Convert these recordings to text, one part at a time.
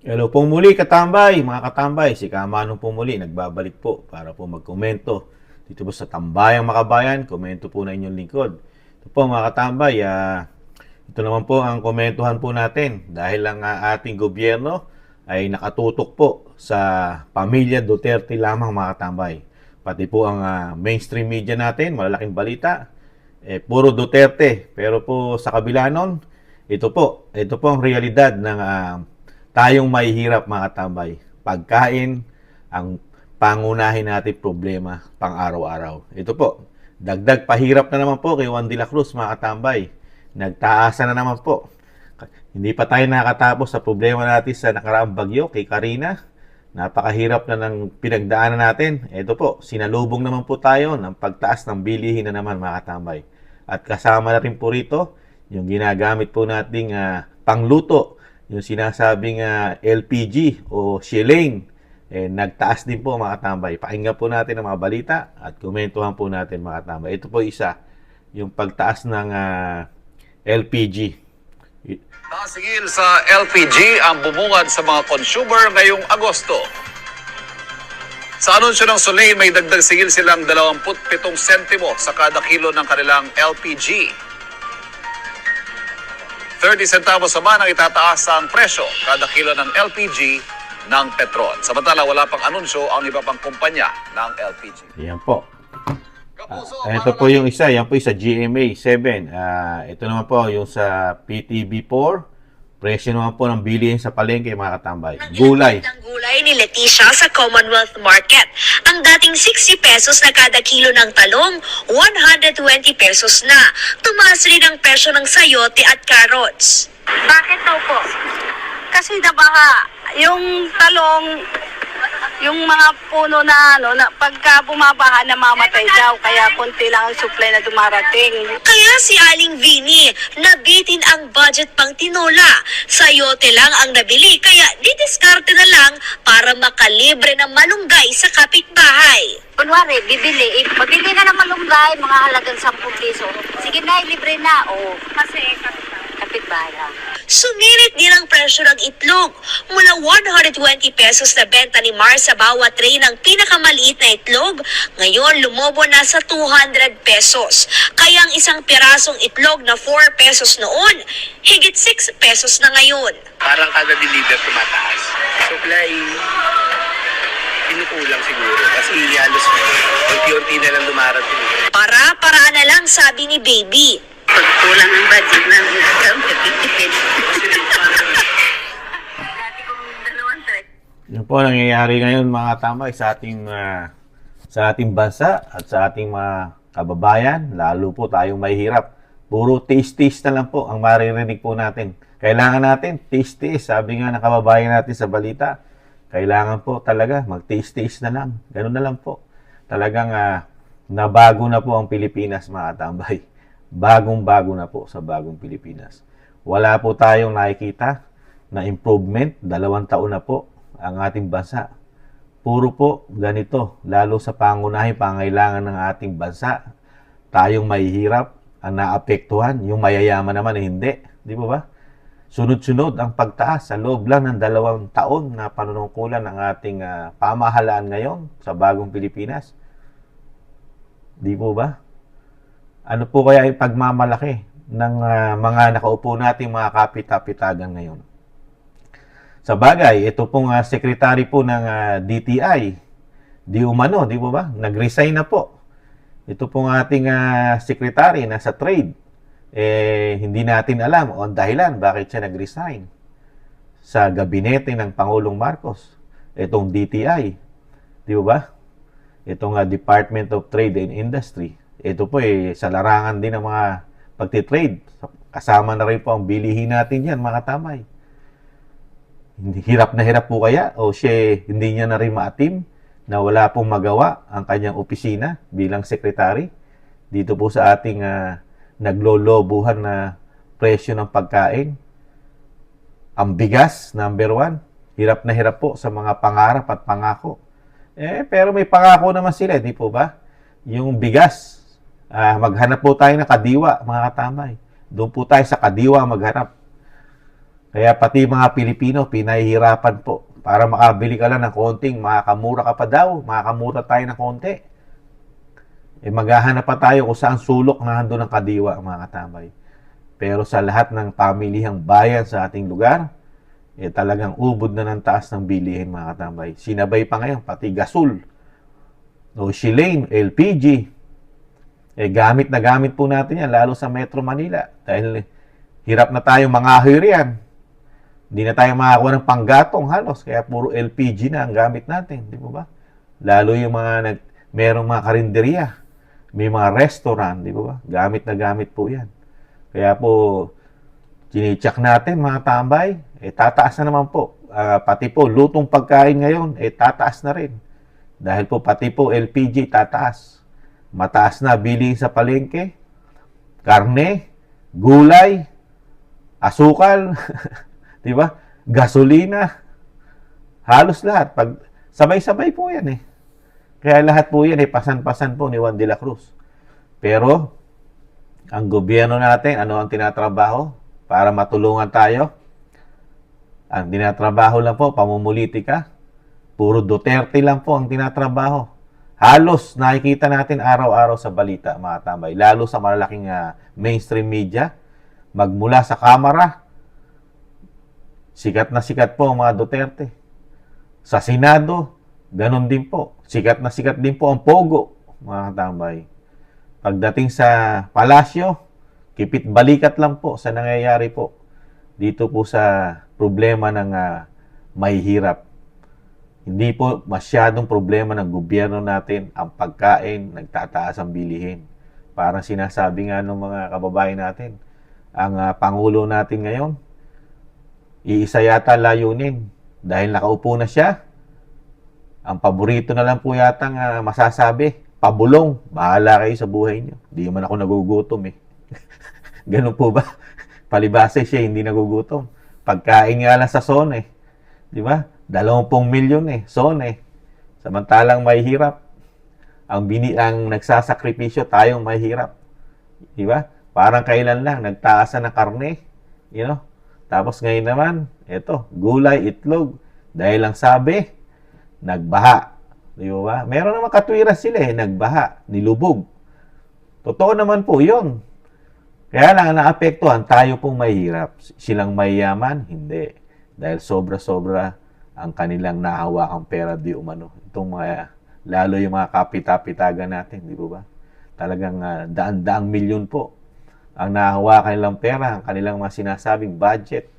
Hello pong muli katambay, mga katambay. Si Kamanong po muli, nagbabalik po para po magkomento dito po sa Tambayang Makabayan. Komento po na inyong lingkod. Ito po mga katambay, ito naman po ang komentuhan po natin dahil ang ating gobyerno ay nakatutok po sa pamilya Duterte lamang mga katambay. Pati po ang mainstream media natin, malalaking balita, puro Duterte. Pero po sa kabila nun, ito po ang realidad ng tayong mahihirap mga katambay. Pagkain ang pangunahin natin problema pang araw-araw. Ito po, dagdag pahirap na naman po kay Juan de la Cruz mga katambay. Nagtaasa na naman po. Hindi pa tayo nakatapos sa problema natin sa nakaraang bagyo kay Karina. Napakahirap na ng pinagdaanan natin. Ito po, sinalubong naman po tayo ng pagtaas ng bilihin na naman mga katambay. At kasama na rin po rito yung ginagamit po nating pangluto, yung sinasabing LPG o Shilane, nagtaas din po mga katambay. Pakinggan po natin ang mga balita at komentuhan po natin mga katambay. Ito po isa, yung pagtaas ng LPG. Nasigil sa LPG ang bumungad sa mga consumer ngayong Agosto. Sa anunsyo ng Soleil, may dagdag sigil silang 27 sentimo sa kada kilo ng kanilang LPG. 30 centavos naman ang itataas ang presyo kada kilo ng LPG ng petrol. Samantala, wala pang anunsyo ang iba pang kumpanya ng LPG. Yan po. Ito po yung isa, yan po yung sa GMA 7. Ito naman po yung sa PTB 4. Presyo naman po ng bilihin sa palengke mga katambay. Gulay. Ang gulay ni Leticia sa Commonwealth Market. Ang dating 60 pesos na kada kilo ng talong, 120 pesos na. Tumaas rin ang presyo ng sayote at carrots. Bakit daw po? Kasi nabaha. Yung talong, yung mga puno na na pagka bumabaha namamatay daw. Kaya konti lang ang supply na dumarating. Kaya si Aling Vini, nabitin ang budget pang tinola. Sayote lang ang nabili, kaya didiskarte na lang para makalibre ng malunggay sa kapitbahay. Kunwari, bibili. Pabili ka ng malunggay, mga halagang 10 piso. Sige na, libre na. O, kasi kapitbahay lang. Sumirit din ang presyo ng itlog. Mula 120 pesos na benta ni Mar sa bawat tray ng pinakamaliit na itlog, ngayon lumobo na sa 200 pesos. Kaya ang isang pirasong itlog na 4 pesos noon, higit 6 pesos na ngayon. Parang kada deliver tumataas. Supply, inukulang siguro. Kasi halos unti-unti na lang dumarating. Para-paraan na lang, sabi ni Baby. Pag kulang ang budget ng matitipid. Dati kong 2 tray. Yun po ang nangyayari ngayon mga katambay sa ating bansa at sa ating mga kababayan. Lalo po tayong mahihirap. Puro taste-taste na lang po ang maririnig po natin. Kailangan natin taste-taste. Sabi nga ng kababayan natin sa balita, kailangan po talaga mag-taste-taste na lang. Ganun na lang po. Talagang nabago na po ang Pilipinas mga katambay. Bagong-bago na po sa bagong Pilipinas. Wala po tayong nakikita na improvement. 2 taon na po ang ating bansa. Puro po ganito, lalo sa pangunahing pangailangan ng ating bansa. Tayong mahihirap ang naapektuhan, yung mayayaman naman hindi. Di ba? Sunod-sunod ang pagtaas sa loob lang ng 2 taon na panunungkulan ng ating pamahalaan ngayon sa bagong Pilipinas. Di po ba? Ano po kaya yung pagmamalaki ng mga nakaupo nating mga kapit-kapitagan ngayon? Sa bagay, ito pong secretary po ng DTI, di umano, di ba? Nag-resign na po. Ito pong ating secretary na sa trade. Hindi natin alam o dahilan bakit siya nag-resign sa gabinete ng Pangulong Marcos. Itong DTI, di ba? Itong Department of Trade and Industry. Ito po sa larangan din ng mga pagtitrade. Kasama na rin po ang bilihin natin yan, mga tamay. Hirap na hirap po kaya o siya hindi niya na rin maatim na wala pong magawa ang kanyang opisina bilang sekretary dito po sa ating naglolobuhan na presyo ng pagkain. Ang bigas, number 1. Hirap na hirap po sa mga pangarap at pangako. Pero may pangako naman sila, di po ba? Yung bigas, maghanap po tayo ng kadiwa, mga katamay. Doon po tayo sa kadiwa maghanap. Kaya pati mga Pilipino, pinahihirapan po. Para makabili ka lang ng konting, makakamura ka pa daw. Makakamura tayo ng konti. Maghahanap pa tayo kung saan sulok na nandun ang kadiwa, mga katambay. Pero sa lahat ng pamilihang bayan sa ating lugar, talagang ubod na ng taas ng bilihin, mga katambay. Sinabay pa ngayon, pati gasol, o Shilane, LPG. Gamit na gamit po natin yan, lalo sa Metro Manila. Dahil hirap na tayong mangahir yan. Hindi na tayo makakuha ng panggatong halos. Kaya puro LPG na ang gamit natin. Di ba? Lalo yung mga merong mga karinderya. May mga restaurant. Di ba? Gamit na gamit po yan. Kaya po, chine-check natin mga tambay. Tataas na naman po. Pati po, lutong pagkain ngayon, tataas na rin. Dahil po, pati po LPG tataas. Mataas na bili sa palengke. Karne, gulay, asukal, di ba? Gasolina. Halos lahat. Sabay-sabay po yan eh. Kaya lahat po yan pasan-pasan po ni Juan de la Cruz. Pero, ang gobyerno natin, ano ang tinatrabaho? Para matulungan tayo? Ang tinatrabaho lang po, pamumulitika. Puro Duterte lang po ang tinatrabaho. Halos nakikita natin araw-araw sa balita, mga tambay. Lalo sa malalaking mainstream media. Magmula sa kamera, sikat na sikat po ang mga Duterte. Sa Senado, ganun din po. Sikat na sikat din po ang Pogo, mga tambay. Pagdating sa palasyo, kipit balikat lang po sa nangyayari po. Dito po sa problema ng mahihirap. Hindi po masyadong problema ng gobyerno natin ang pagkain, nagtataas ang bilihin. Parang sinasabi nga ng mga kababayan natin, ang Pangulo natin ngayon, iisa yata layunin. Dahil nakaupo na siya, ang paborito na lang po yata masasabi, pabulong, bahala kayo sa buhay niyo. Hindi man ako nagugutom eh. Ganun po ba? Palibase siya, hindi nagugutom. Pagkain nga lang sa zone eh. Di ba? 20 milyon eh, zone eh. Samantalang may hirap. Ang nagsasakripisyo, tayong may hirap. Di ba? Parang kailan lang, nagtaasan ng karne. You know? Tapos ngayon naman, eto, gulay, itlog. Dahil lang sabi, nagbaha. Di ba? Meron naman katwiran sila eh, nagbaha, nilubog. Totoo naman po yun. Kaya lang, naapektuhan, tayo pong mahirap. Silang mayaman? Hindi. Dahil sobra-sobra ang kanilang nahawakang pera di umano. Itong mga, lalo yung mga kapita-pitagan natin, di ba? Talagang daan-daang milyon po ang nahawakan nilang pera, ang kanilang mga sinasabing budget.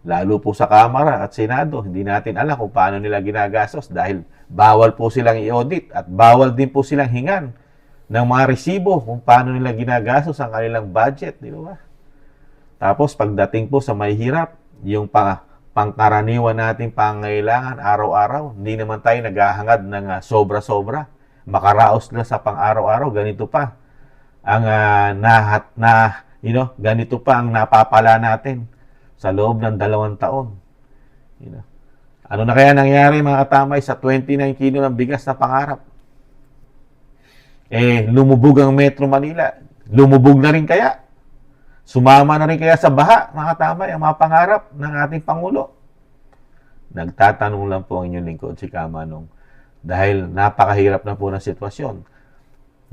Lalo po sa Kamara at Senado, hindi natin alam kung paano nila ginagastos dahil bawal po silang i-audit at bawal din po silang hingan ng mga resibo kung paano nila ginagastos ang kanilang budget, di ba? Tapos pagdating po sa may hirap, yung pangkaraniwan nating pangangailangan araw-araw, hindi naman tayo naghahangad ng sobra-sobra. Makaraos na sa pang-araw-araw, ganito pa ang ganito pa ang napapala natin sa loob ng 2 taon. Ano na kaya nangyari mga katamay sa 29 kilo ng bigas na pangarap? Lumubog ang Metro Manila. Lumubog na rin kaya? Sumama na rin kaya sa baha, mga katamay, ang mga pangarap ng ating Pangulo? Nagtatanong lang po ang inyong lingkod, si Kamanong. Dahil napakahirap na po ng sitwasyon.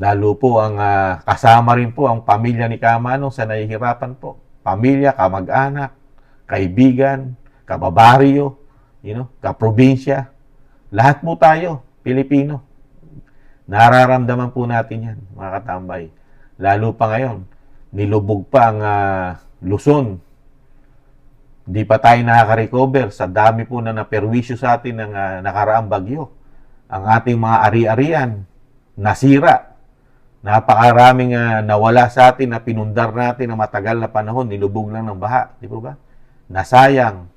Lalo po ang kasama rin po ang pamilya ni Kamanong sa nahihirapan po. Pamilya, kamag-anak, kaibigan, kababaryo, kaprobinsya. Lahat po tayo, Pilipino. Nararamdaman po natin yan, mga katambay. Lalo pa ngayon, nilubog pa ang Luzon. Hindi pa tayo nakaka-recover sa dami po na naperwisyo sa atin ng nakaraang bagyo. Ang ating mga ari-arian, nasira. Napakaraming nawala sa atin na pinundar natin na matagal na panahon, nilubog lang ng baha. Di ba? Nasayang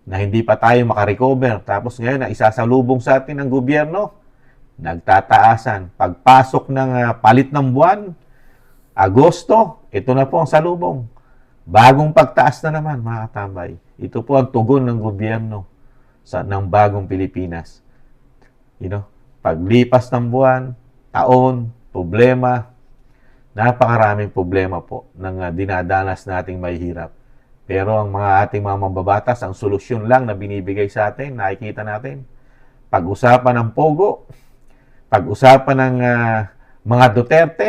na hindi pa tayo makarecover. Tapos ngayon, na isasalubong sa atin ng gobyerno, nagtataasan. Pagpasok ng palit ng buwan, Agosto, ito na po ang salubong. Bagong pagtaas na naman, mga katambay. Ito po ang tugon ng gobyerno ng bagong Pilipinas. Paglipas ng buwan, taon, problema, napakaraming problema po ng dinadanas nating may hirap. Pero ang mga ating mga mambabatas, ang solusyon lang na binibigay sa atin, nakikita natin, pag-usapan ng Pogo, pag-usapan ng mga Duterte,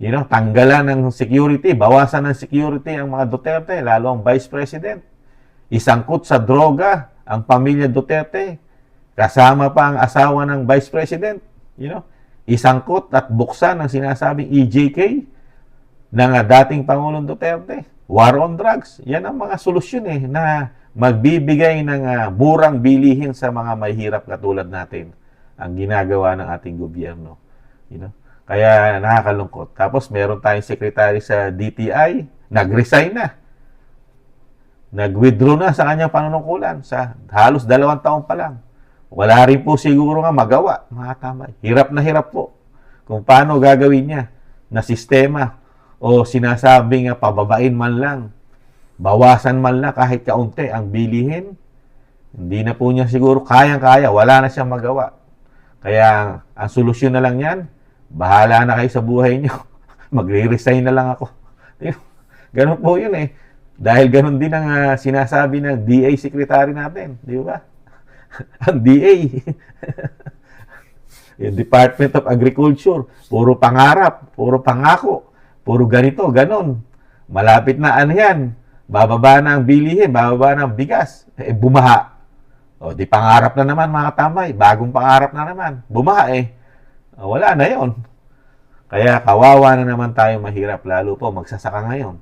tanggalan ng security, bawasan ng security ang mga Duterte, lalo ang Vice President. Isangkot sa droga ang pamilya Duterte, kasama pa ang asawa ng Vice President. Isangkot at buksan ang sinasabing EJK ng dating Pangulong Duterte. War on drugs. Yan ang mga solusyon na magbibigay ng murang bilihin sa mga mahirap katulad natin ang ginagawa ng ating gobyerno. Kaya nakakalungkot. Tapos meron tayong secretary sa DTI, nag-resign na. Nag-withdraw na sa kanyang panunungkulan sa halos 2 taon pa lang. Wala rin po siguro nga magawa, mga tamay. Hirap na hirap po kung paano gagawin niya na sistema o sinasabing pababain man lang, bawasan man lang kahit kaunti ang bilihin. Hindi na po niya siguro kayang-kaya, wala na siyang magawa. Kaya ang solusyon na lang yan, bahala na kayo sa buhay niyo. Magre-resign na lang ako. Ganun po yun Dahil ganun din ang sinasabi ng DA secretary natin. Di ba? Ang DA. Yung Department of Agriculture. Puro pangarap. Puro pangako. Puro ganito. Ganun. Malapit na yan. Bababa na ang bilihin. Bababa na ang bigas. Bumaha. O, di pangarap na naman mga tamay. Bagong pangarap na naman. Bumaha wala na yon. Kaya kawawa na naman tayo mahirap. Lalo po magsasaka ngayon.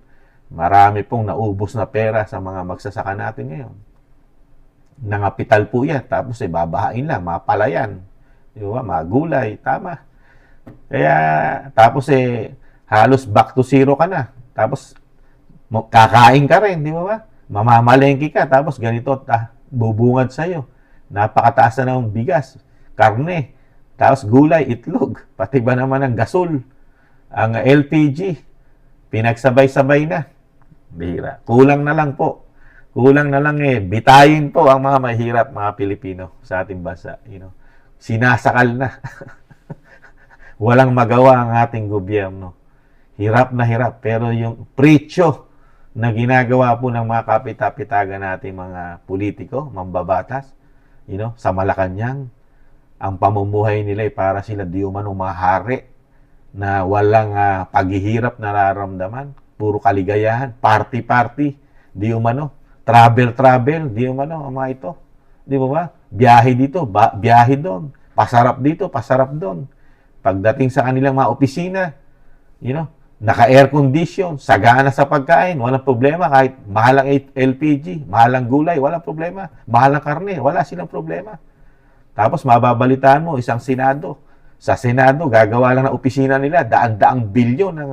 Marami pong naubos na pera sa mga magsasaka natin ngayon. Nangapital po yan. Tapos babahain lang, mga palayan. Di ba? Mga gulay. Tama. Kaya, tapos halos back to zero ka na. Tapos, kakain ka rin. Di ba? Mamamalengke ka. Tapos ganito, bubungad sa'yo. Napakataas na ng bigas. Karne. Tapos gulay, itlog. Pati ba naman ang gasol. Ang LPG. Pinagsabay-sabay na. Bihira. Kulang na lang po. Kulang na lang bitayin po ang mga mahirap, mga Pilipino sa ating bansa. Sinasakal na. Walang magawa ang ating gobyerno. Hirap na hirap. Pero yung presyo na ginagawa po ng mga kapitapitagan natin mga politiko, mambabatas, sa Malacanang, ang pamumuhay nila para sila di umano mga hari na walang paghihirap nararamdaman. Puro kaligayahan, party-party, di umano, travel-travel, di umano, ang mga ito. Di ba? Biyahe dito, biyahe doon, pasarap dito, pasarap doon. Pagdating sa kanilang mga opisina, naka-air condition, sagana sa pagkain, walang problema, kahit mahal ang LPG, mahal ang gulay, walang problema, mahal ang karne, wala silang problema. Tapos mababalitaan mo, isang Senado, sa Senado, gagawa lang ng opisina nila, daan-daang bilyon ng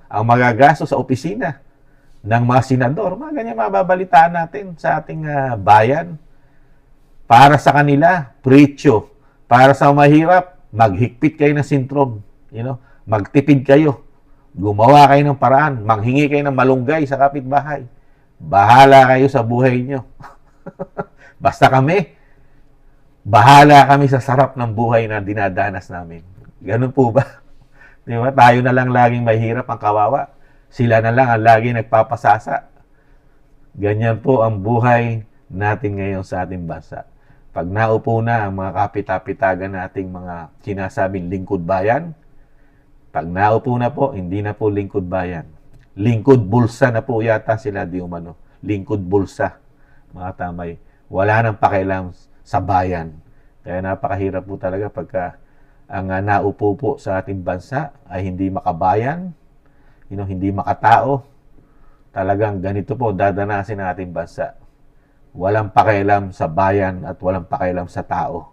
ang magagastos sa opisina ng mga senador. Mga ganyan mababalitaan natin sa ating bayan. Para sa kanila, presyo. Para sa mahirap, maghigpit kayo ng sintron. Magtipid kayo. Gumawa kayo ng paraan. Manghingi kayo ng malunggay sa kapitbahay. Bahala kayo sa buhay nyo. Basta bahala kami sa sarap ng buhay na dinadanas namin. Ganun po ba? Di ba? Tayo na lang laging mahirap ang kawawa. Sila na lang ang laging nagpapasasa. Ganyan po ang buhay natin ngayon sa ating bansa. Pag naupo na ang mga kapitapitagan nating mga sinasabing lingkod bayan, pag naupo na po, hindi na po lingkod bayan. Lingkod bulsa na po yata sila di umano. Lingkod bulsa, mga tamay. Wala nang pakialam sa bayan. Kaya napakahirap po talaga pagka ang naupo po sa ating bansa ay hindi makabayan, hindi makatao. Talagang ganito po dadanasin ng ating bansa. Walang pakialam sa bayan at walang pakialam sa tao.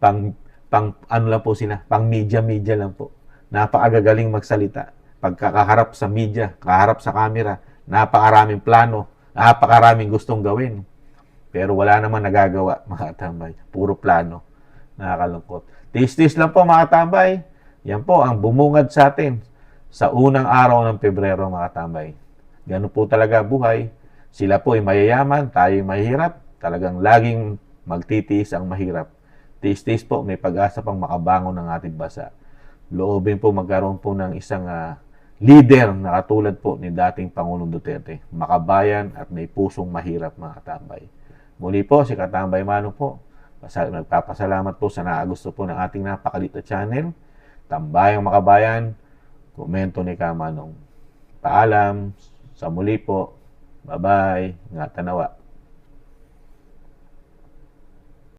pang ano lang po sila, pang media lang po. Napakagagaling magsalita. Pagkakaharap sa media, kaharap sa camera, napakaraming plano, napakaraming gustong gawin. Pero wala naman nagagawa, mga tambay. Puro plano. Nakakalungkot. Tis-tis lang po, mga tambay. Yan po ang bumungad sa atin sa unang araw ng Pebrero, mga tambay. Ganun po talaga buhay. Sila po ay mayayaman, tayo ay mahirap. Talagang laging magtitiis ang mahirap. Tis-tis po, may pag-asa pang makabangon ng ating bansa. Loobin po magkaroon po ng isang leader na katulad po ni dating Pangulong Duterte. Makabayan at may pusong mahirap, mga katambay. Muli po, si Katambay Manong po. Nagpapasalamat po sa nakagusto po ng ating napakaliit na channel. Tambayang Makabayan, komento ni Kamanong. Paalam, sa muli po. Bye-bye. Nga tanawa.